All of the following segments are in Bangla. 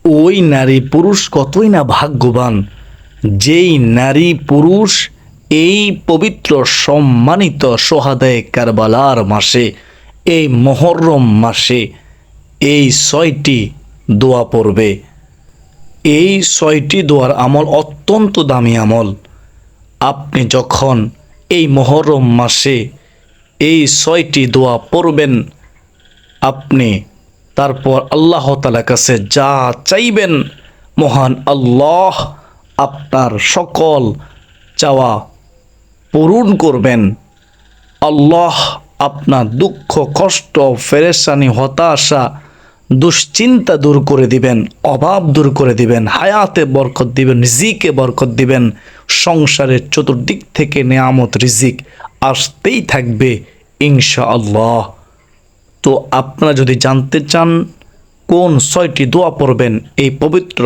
ওই নারী পুরুষ কতই না ভাগ্যবান, যেই নারী পুরুষ এই পবিত্র সম্মানিত সোহাদায়ে কারবালার মাসে, এই মুহররম মাসে এই 6টি দোয়া পড়বে। এই 6টি দোয়ার আমল অত্যন্ত দামি আমল। আপনি যখন এই মুহররম মাসে এই 6টি দোয়া পড়বেন, আপনি তারপর আল্লাহ তাআলার কাছে যা চাইবেন, মহান আল্লাহ আপনার সকল চাওয়া পূরণ করবেন। আল্লাহ আপনার দুঃখ, কষ্ট, পেরেশানি, হতাশা, দুশ্চিন্তা দূর করে দিবেন, অভাব দূর করে দিবেন, হায়াতে বরকত দিবেন, রিজিকে বরকত দিবেন। সংসারের চতুর্দিক থেকে নেয়ামত রিজিক আসতেই থাকবে ইনশাআল্লাহ। তো আপনারা যদি জানতে চান কোন 6টি দোয়া পড়বেন এই পবিত্র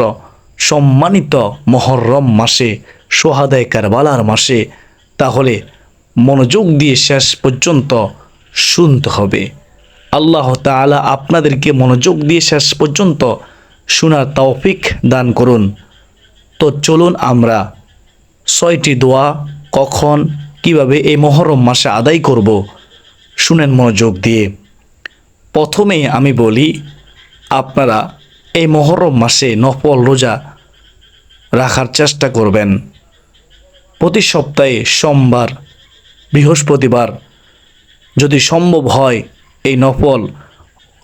সম্মানিত মুহররম মাসে, সোহাদায়ে কারবালার মাসে, তাহলে মনোযোগ দিয়ে শেষ পর্যন্ত শুনতে হবে। আল্লাহ তাআলা আপনাদেরকে মনোযোগ দিয়ে শেষ পর্যন্ত শোনার তৌফিক দান করুন। তো চলুন আমরা 6টি দোয়া কখন কিভাবে এই মুহররম মাসে আদায় করব, শুনেন মনোযোগ দিয়ে। প্রথমেই আমি বলি, আপনারা এই মুহররম মাসে নফল রোজা রাখার চেষ্টা করবেন। প্রতি সপ্তাহে সোমবার, বৃহস্পতিবার যদি সম্ভব হয় এই নফল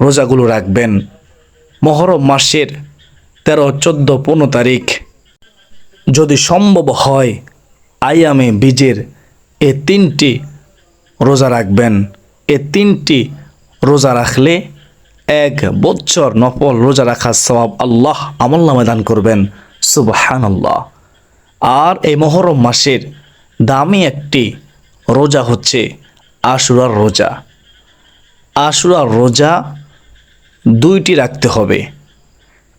রোজাগুলো রাখবেন। মুহররম মাসের 13, 14, 15 তারিখ যদি সম্ভব হয় আইয়ামে বীজের এই 3টি রোজা রাখবেন। এই 3টি রোজা রাখলে 1 বছর নফল রোজা রাখার সওয়াব আল্লাহ আমলনামায় দান করবেন। সুবহানাল্লাহ। আর এই মুহররম মাসের দামি একটি রোজা হচ্ছে আশুরার রোজা। আশুরার রোজা 2টি রাখতে হবে,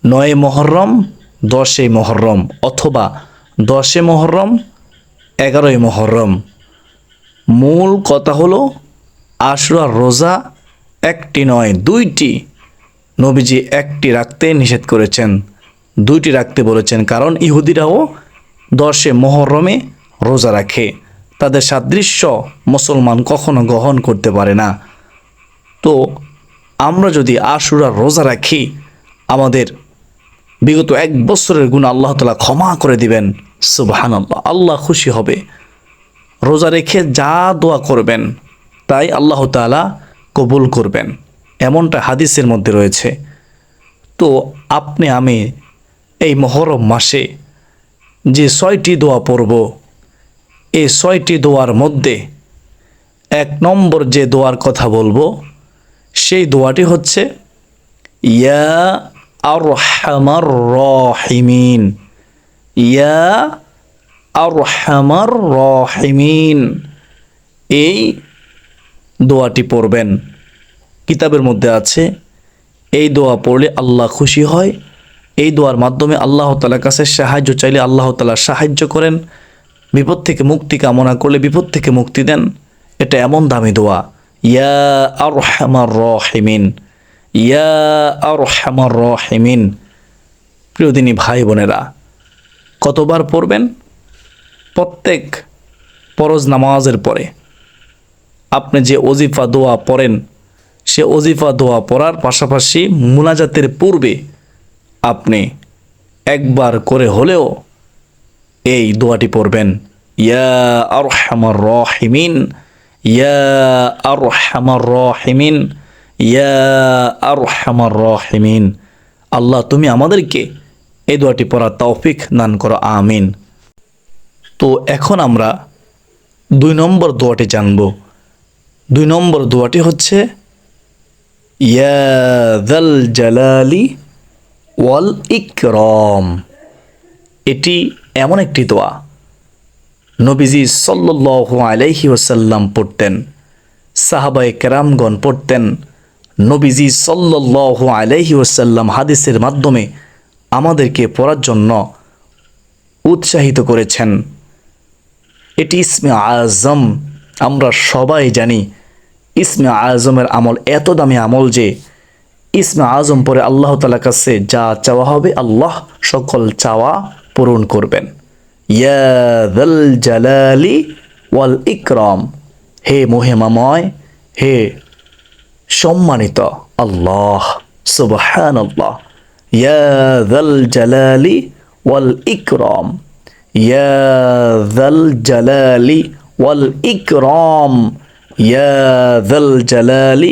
9 মুহররম, 10 মুহররম, অথবা 10 মুহররম, 11 মুহররম। মূল কথা হলো আশুরার রোজা একটি নয়, 2টি। নবীজি একটি রাখতে নিষেধ করেছেন, 2টি রাখতে বলেছেন, কারণ ইহুদিরাও 10 মুহররমে রোজা রাখে। তাদের সাদৃশ্য মুসলমান কখনো গ্রহণ করতে পারে না। তো আমরা যদি আশুরার রোজা রাখি, আমাদের বিগত 1 বছরের গুনাহ আল্লাহ তাআলা ক্ষমা করে দিবেন। সুবহানাল্লাহ। আল্লাহ খুশি হবে। রোজা রেখে যা দোয়া করবেন তাই আল্লাহ তাআলা কবুল করবেন, এমনটা হাদিসের মধ্যে রয়েছে। তো আপনি আমি এই মুহররম মাসে যে 6টি দোয়া পড়ব, এই 6টি দোয়ার মধ্যে 1 নম্বর যে দোয়ার কথা বলবো সেই দোয়াটি হচ্ছে ইয়া আরহামার রাহিমিন, ইয়া আরহামার রাহিমিন। এই দোয়াটি পড়বেন। কিতাবের মধ্যে আছে এই দোয়া পড়লে আল্লাহ খুশি হয়। এই দোয়ার মাধ্যমে আল্লাহ তাআলার কাছে সাহায্য চাইলে আল্লাহ তাআলা সাহায্য করেন। বিপদ থেকে মুক্তি কামনা করলে বিপদ থেকে মুক্তি দেন। এটা এমন দামি দোয়া, ইয়া আরহামার রাহিমিন, ইয়া আরহামার রাহিমিন। প্রিয় দিনী ভাই বোনেরা, কতবার পড়বেন? প্রত্যেক ফরজ নামাজের পরে আপনি যে ওজিফা দোয়া পড়েন, সে ওজিফা দোয়া পড়ার পাশাপাশি মুনাজাতের পূর্বে আপনি একবার করে হলেও এই দোয়াটি পড়বেন, ইয়া আরহামার রাহিমিন, ইয়া আরহামার রাহিমিন, ইয়া আরহামার রাহিমিন। আল্লাহ তুমি আমাদেরকে এই দোয়াটি পড়ার তৌফিক দান করো, আমিন। তো এখন আমরা 2 নম্বর দোয়াটি জানব। 2 নম্বর দোয়াটি হচ্ছে ইয়া যাল জালালি ওয়াল ইকরাম। এটি এমন একটি দোয়া নবীজি সাল্লাল্লাহু আলাইহি ওয়াসাল্লাম পড়তেন, সাহাবায়ে কেরামগণ পড়তেন। নবীজি সাল্লাল্লাহু আলাইহি ওয়াসাল্লাম হাদিসের মাধ্যমে আমাদেরকে পড়ার জন্য উৎসাহিত করেছেন। এটি ইসমে আজম। আমরা সবাই জানি ইসমে আজমের আমল এত দামি আমল যে ইসমে আজম পরে আল্লাহ তাআলার কাছে যা চাওয়া হবে আল্লাহ সকল চাওয়া পূরণ করবেন। ইয়া যাল জালালি ওয়াল ইকরাম, হে মহিমাময়, হে সম্মানিত আল্লাহ, সুবহানাল্লাহ। ইয়া যাল জালালি ওয়াল ইকরাম, ইয়া যাল জালালি ওয়াল ইকরাম, ইয়া যাল জালালি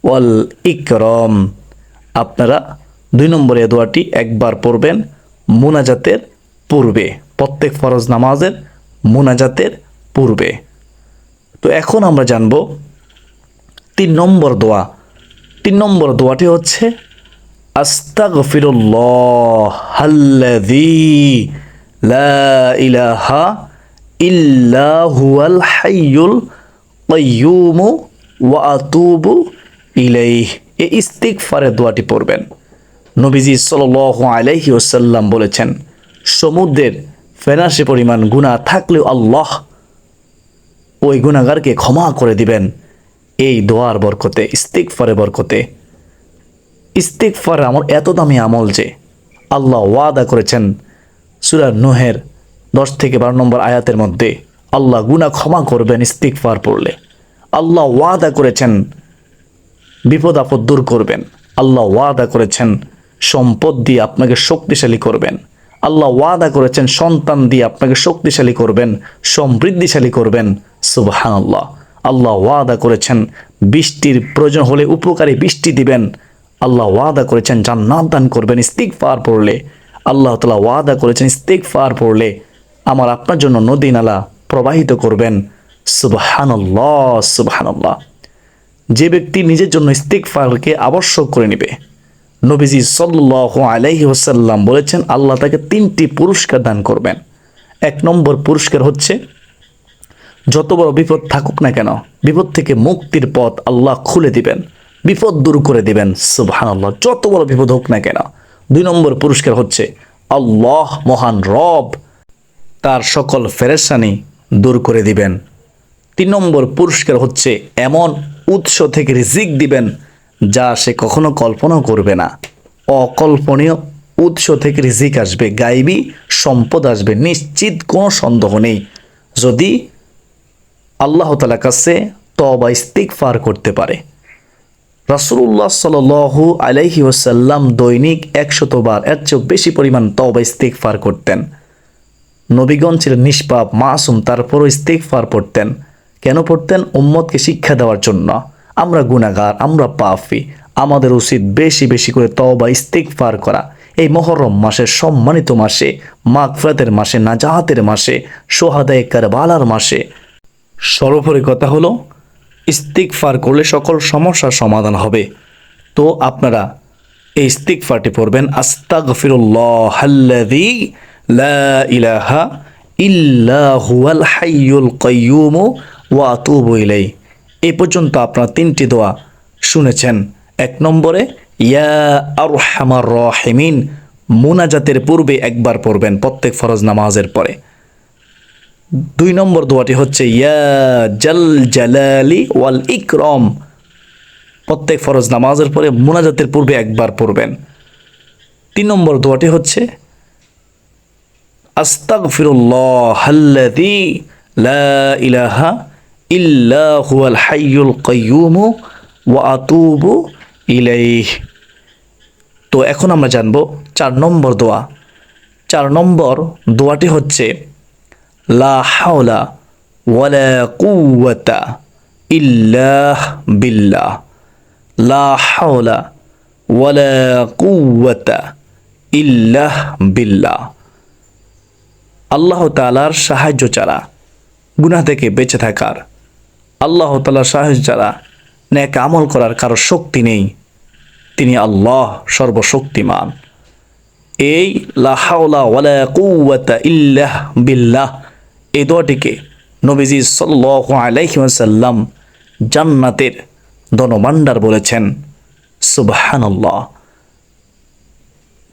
ওয়াল ইকরাম। আপনারা 2 নম্বরে দোয়াটি একবার পড়বেন মুনাজাতের পূর্বে, প্রত্যেক ফরজ নামাজের মুনাজাতের পূর্বে। তো এখন আমরা জানব 3 নম্বর দোয়া। 3 নম্বর দোয়াটি হচ্ছে আস্তাগফিরুল্লাহাল্লাযী লা ইলাহা ইল্লা হুয়াল হাইয়ুল কাইয়্যুম ওয়া আতুবু ইলাইহি। এই ইস্তিগফারের দোয়াটি পড়বেন। নবীজি সাল্লাল্লাহু আলাইহি ওয়াসাল্লাম বলেছেন, সমুদ্রের ফেনাসে পরিমাণ গুনাহ থাকলেও আল্লাহ ওই গুনাহগারকে ক্ষমা করে দিবেন এই দোয়ার বরকতে, ইস্তিগফারের বরকতে। ইস্তিগফার আমার এত দামি আমল যে আল্লাহ ওয়াদা করেছেন সূরা নূহের 10 থেকে 12 নম্বর আয়াতের মধ্যে, আল্লাহ গুনাহ ক্ষমা করবেন ইস্তিগফার পড়লে। আল্লাহ ওয়াদা করেছেন বিপদ আপদ দূর করবেন। আল্লাহ ওয়াদা করেছেন সম্পদ দিয়ে আপনাকে শক্তিশালী করবেন। আল্লাহ ওয়াদা করেছেন সন্তান দিয়ে আপনাকে শক্তিশালী করবেন, সমৃদ্ধিশালী করবেন। সুবহানাল্লাহ। আল্লাহ ওয়াদা করেছেন বৃষ্টির প্রয়োজন হলে উপকারী বৃষ্টি দিবেন। আল্লাহ ওয়াদা করেছেন জান্নাত দান করবেন ইস্তিগফার পড়লে। আল্লাহ তাআলা ওয়াদা করেছেন ইস্তিগফার পড়লে আমার আপনার জন্য নদী নালা প্রবাহিত করবেন। সুবহানাল্লাহ, সুবহানাল্লাহ। যে ব্যক্তি নিজের জন্য ইস্তিগফারকে আবশ্যক করে নেবে, নবীজি সাল্লাল্লাহু আলাইহি ওয়াসাল্লাম বলেছেন আল্লাহ তাকে 3টি পুরস্কার দান করবেন। 1 নম্বর পুরস্কার হচ্ছে যত বড় বিপদ থাকুক না কেন বিপদ থেকে মুক্তির পথ আল্লাহ খুলে দিবেন, বিপদ দূর করে দিবেন। সুবহানাল্লাহ। যত বড় বিপদ হোক না কেন। 2 নম্বর পুরস্কার হচ্ছে আল্লাহ মহান রব তার সকল পেরেশানি দূর করে দিবেন। 3 নম্বর পুরস্কার হচ্ছে এমন উৎস থেকে রিজিক দিবেন যা সে কখনো কল্পনাও করবে না। অকল্পনীয় উৎস থেকে রিজিক আসবে, গায়বী সম্পদ আসবে, নিশ্চিত কোনো সন্দেহ নেই যদি আল্লাহ তাআলার কাছে তওবা ইস্তিগফার করতে পারে। রাসূলুল্লাহ সাল্লাল্লাহু আলাইহি ওয়াসাল্লাম দৈনিক 100 বার এর চেয়ে বেশি পরিমাণ তওবা ইস্তিগফার করতেন। নবীগণ ছিলেন নিষ্পাপ মাসুম, তারপরও ইস্তিগফার পড়তেন। কেন পড়তেন? উম্মতকে শিক্ষা দেওয়ার জন্য। আমরা গুনাহগার, আমরা পাপী, আমাদের উচিত বেশি বেশি করে তওবা ইস্তিগফার করা। এই মুহররম মাসে, সম্মানিত মাসে, মাগফিরাতের মাসে, নাজাতের মাসে, শুহাদায়ে কারবালার মাসে সর্বোপরি কথা হলো ইস্তিগফার করলে সকল সমস্যার সমাধান হবে। তো আপনারা এই ইস্তিগফারটি পড়বেন আস্তাগফিরুল্লাহাল্লাযী লা ইলাহা ইল্লা হুয়াল হাইয়ুল কাইয়্যুম ওয়া আতুবু ইলাইহি। এই পর্যন্ত আপনারা 3টি দোয়া শুনেছেন। 1 নম্বরে ইয়া আরহামার রাহিমিন মুনাজাতের পূর্বে একবার পড়বেন প্রত্যেক ফরজ নামাজের পরে। 2 নম্বর দোয়াটি হচ্ছে ইয়া জাল জালালি ওয়াল ইকরাম প্রত্যেক ফরজ নামাজের পরে মুনাজাতের পূর্বে একবার পড়বেন। 3 নম্বর দোয়াটি হচ্ছে আস্তাগফিরুল্লাহাল্লাযী লা ইলাহা ইল্লা হুয়াল হাইয়ুল কাইয়্যুম ওয়া আতুবু ইলাইহি। তো এখন আমরা জানব 4 নম্বর দোয়া। 4 নম্বর দোয়াটি হচ্ছে লা হাওলা ওয়ালা কুওয়াতা ইল্লা বিল্লাহ, লা হাওলা ওয়ালা কুওয়াতা ইল্লা বিল্লাহ। আল্লাহ তাআলার সাহায্য ছাড়া গুনাহ থেকে বেঁচে থাকার, আল্লাহ তাআলার সাহায্য ছাড়া নেক আমল করার কারো শক্তি নেই। তিনি আল্লাহ সর্বশক্তিমান। এই লা হাওলা ওয়ালা কুওয়াতা ইল্লা বিল্লাহ এই দোয়াটিকে নবীজি সাল্লাল্লাহু আলাইহি ওয়াসাল্লাম জান্নাতের ধনভাণ্ডার বলেছেন। সুবহানাল্লাহ।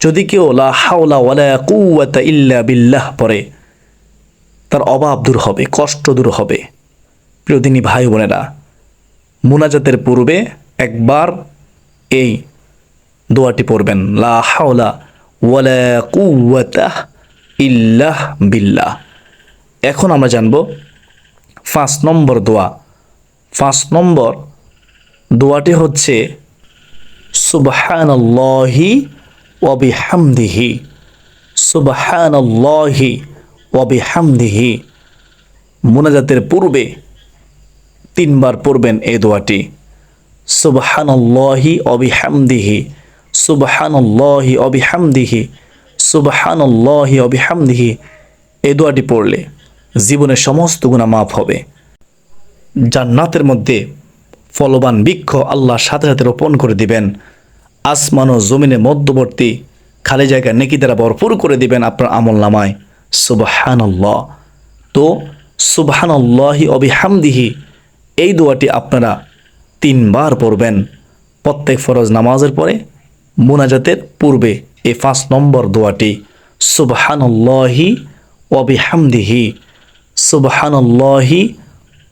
যদি কেউ লা হাওলা ওয়ালা কুওয়াতা ইল্লা বিল্লাহ পড়ে তার অভাব দূর হবে, কষ্ট দূর হবে। প্রিয়দিনী ভাই বোনেরা, মুনাজাতের পূর্বে একবার এই দোয়াটি পড়বেন, লা হাওলা ওয়ালা কুওয়াতা ইল্লা বিল্লাহ। এখন আমরা জানব 5 নম্বর দোয়া। 5 নম্বর দোয়াটি হচ্ছে সুবহানাল্লাহি ওয়া বিহামদিহি, সুবহানাল্লাহি ওয়া বিহামদিহি। মুনাজাতের পূর্বে 3 বার পড়বেন এই দোয়াটি, সুবহানাল্লাহি ওয়া বিহামদিহি, সুবহানাল্লাহি ওয়া বিহামদিহি, সুবহানাল্লাহি ওয়া বিহামদিহি। এই দোয়াটি পড়লে জীবনের সমস্ত গুনাহ মাফ হবে। জান্নাতের মধ্যে ফলবান বৃক্ষ আল্লাহর সাথে সাথে রোপণ করে দিবেন। আসমান ও জমিনের মধ্যবর্তী খালি জায়গা নেকি দ্বারা ভরপুর করে দিবেন আপনার আমলনামায়। সুবহানাল্লাহ। তো সুবহানাল্লাহি ওয়া বিহামদিহি এই দোয়াটি আপনারা 3 বার পড়বেন প্রত্যেক ফরজ নামাজের পরে, মুনাজাতের পূর্বে। এই 5 নম্বর দোয়াটি, সুবহানাল্লাহি ওয়া বিহামদিহি, সুবহানাল্লাহি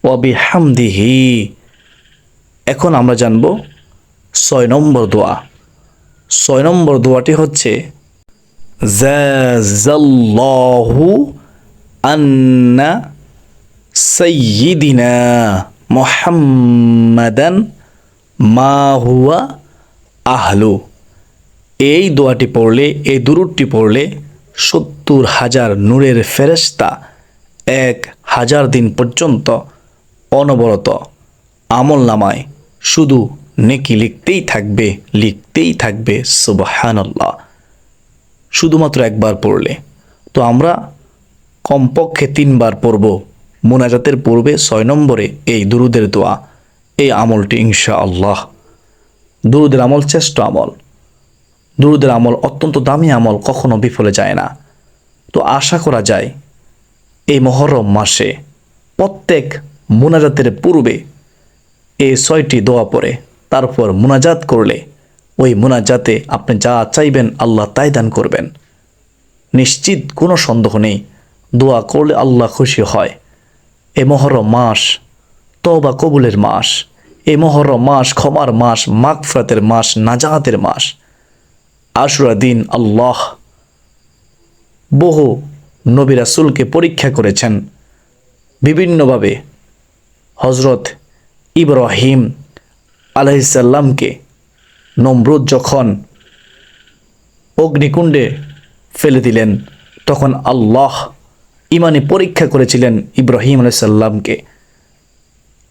ওয়া বিহামদিহি। এখন আমরা জানব 6 নম্বর দোয়া। 6 নম্বর দোয়াটি হচ্ছে জাযাল্লাহু আন্না সাইয়্যিদিনা মুহাম্মাদান মা হুয়া আহলু। এই দোয়াটি পড়লে, এই দুরূদটি পড়লে 70,000 নূরের ফেরেশতা 1,000 দিন পর্যন্ত অনবরত আমলনামায় শুধু নেকি লিখতেই থাকবে, লিখতেই থাকবে। সুবহানাল্লাহ। শুধুমাত্র একবার পড়লে। তো আমরা কমপক্ষে 3 বার পড়ব মুনাজাতের পূর্বে 6 নম্বরে এই দুরুদের দোয়া, এই আমলটি ইনশাআল্লাহ। দুরুদের আমল শ্রেষ্ঠ আমল। দুরুদের আমল অত্যন্ত দামি আমল, কখনো বিফলে যায় না। তো আশা করা যায় এই মুহররম মাসে প্রত্যেক মুনাজাতের পূর্বে এই 6টি দোয়া পড়ে তারপর মুনাজাত করলে ওই মুনাজাতে আপনি যা চাইবেন আল্লাহ তাই দান করবেন। নিশ্চিত, কোনো সন্দেহ নেই। দোয়া করলে আল্লাহ খুশি হয়। এই মুহররম মাস তওবা কবুলের মাস। এই মুহররম মাস ক্ষমার মাস, মাগফিরাতের মাস, নাজাতের মাস। আশুরা দিন আল্লাহ বহু নবী রাসূলকে পরীক্ষা করেছেন বিভিন্নভাবে। হযরত ইব্রাহিম আলাইহিস সালামকে নমরুদ যখন অগ্নিকুণ্ডে ফেলে দিলেন, তখন আল্লাহ ইমানি পরীক্ষা করেছিলেন ইব্রাহিম আলাইহিস সালামকে।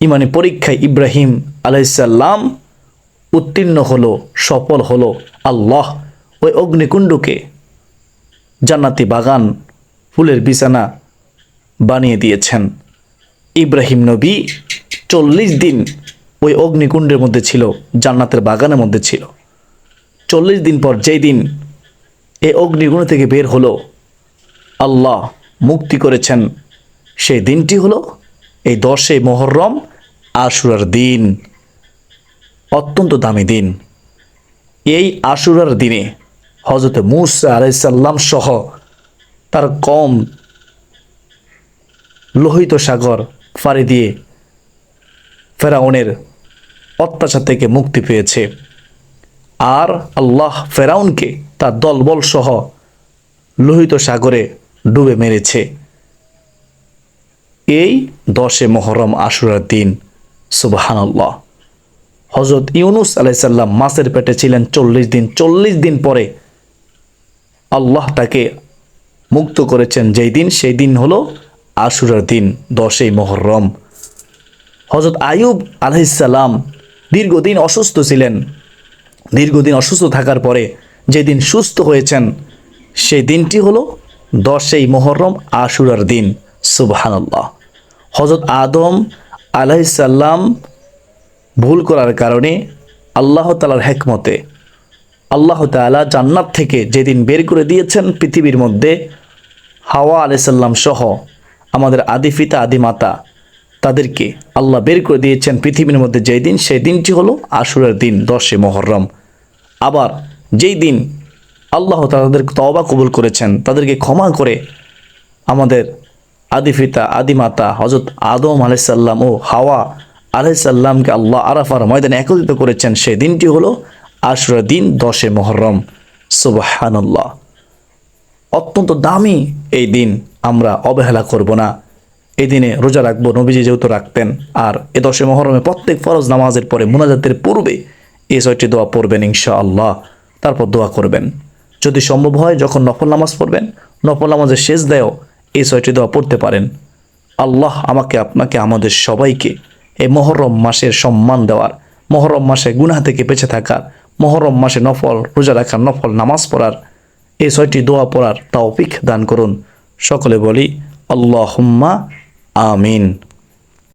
ইমানি পরীক্ষায় ইব্রাহিম আলাইহিস সালাম উত্তীর্ণ হলো, সফল হলো। আল্লাহ ওই অগ্নিকুণ্ডকে জান্নাতি বাগান, ফুলের বিছানা বানিয়ে দিয়েছেন। ইব্রাহিম নবী 40 দিন ওই অগ্নিকুণ্ডের মধ্যে ছিল, জান্নাতের বাগানের মধ্যে ছিল। 40 দিন পর যেই দিন এই অগ্নিকুণ্ড থেকে বের হলো, আল্লাহ মুক্তি করেছেন, সেই দিনটি হলো এই 10 মুহররম আশুরার দিন। অত্যন্ত দামি দিন। এই আশুরার দিনে হযরত মূসা আলাইহিস সালাম সহ তার কওম লোহিত সাগর পাড়ি দিয়ে ফেরাউনের অত্যাচার থেকে মুক্তি পেয়েছে। আর আল্লাহ ফেরাউনকে তার দলবল সহ লোহিত সাগরে ডুবে মেরেছে এই 10 মুহররম আশুরার দিন। সুবহানাল্লাহ। হযরত ইউনুস আলাইহিস সালাম মাছের পেটে ছিলেন 40 দিন। 40 দিন পরে আল্লাহ তাকে মুক্ত করেছেন যেই দিন, সেই দিন হলো আশুরার দিন, 10 মুহররম। হযরত আইয়ুব আলাইহিস সালাম দীর্ঘদিন অসুস্থ ছিলেন। দীর্ঘদিন অসুস্থ থাকার পরে যেদিন সুস্থ হয়েছেন, সেই দিনটি হলো 10 মুহররম আশুরার দিন। সুবহানাল্লাহ। হযরত আদম আলাইহিস সালাম ভুল করার কারণে আল্লাহ তাআলার হিকমতে আল্লাহ তাআলা জান্নাত থেকে যেদিন বের করে দিয়েছেন পৃথিবীর মধ্যে, হাওয়া আলাইহিস সালাম সহ আমাদের আদি পিতা আদি মাতা তাদেরকে আল্লাহ বের করে দিয়েছেন পৃথিবীর মধ্যে যেই দিন, সেই দিনটি হলো আশুরার দিন, 10 মুহররম। আবার যেই দিন আল্লাহ তাদের তওবা কবুল করেছেন, তাদেরকে ক্ষমা করে আমাদের আদি পিতা আদি মাতা হযরত আদম আলাইহিস সালাম ও হাওয়া আলাইহিস সালামকে আল্লাহ আরাফার ময়দানে একত্রিত করেছেন, সেই দিনটি হলো আশুরা দিন 10 মুহররম। সুবহানাল্লাহ, অত্যন্ত দামি এই দিন, আমরা অবহেলা করব না। এই দিনে রোজা রাখবো, নবীজি যেহেতু রাখতেন। আর এই 10 মুহররমে প্রত্যেক ফরজ নামাজের পরে মুনাজাতের পূর্বে এই 6টি দোয়া পড়বেন ইনশাআল্লাহ। তারপর দোয়া করবেন। যদি সম্ভব হয় যখন নফল নামাজ পড়বেন, নফল নামাজের শেষ দেও এই 6টি দোয়া পড়তে পারেন। আল্লাহ আমাকে, আপনাকে, আমাদের সবাইকে এই মুহররম মাসের সম্মান দেওয়ার, মুহররম মাসে গুনাহ থেকে বেঁচে থাকার, মুহররম মাসে নফল রোজা রাখার, নফল নামাজ পড়ার, এই 6টি দোয়া পড়ার তৌফিক দান করুন। সকলে বলি আল্লাহুম্মা আমিন।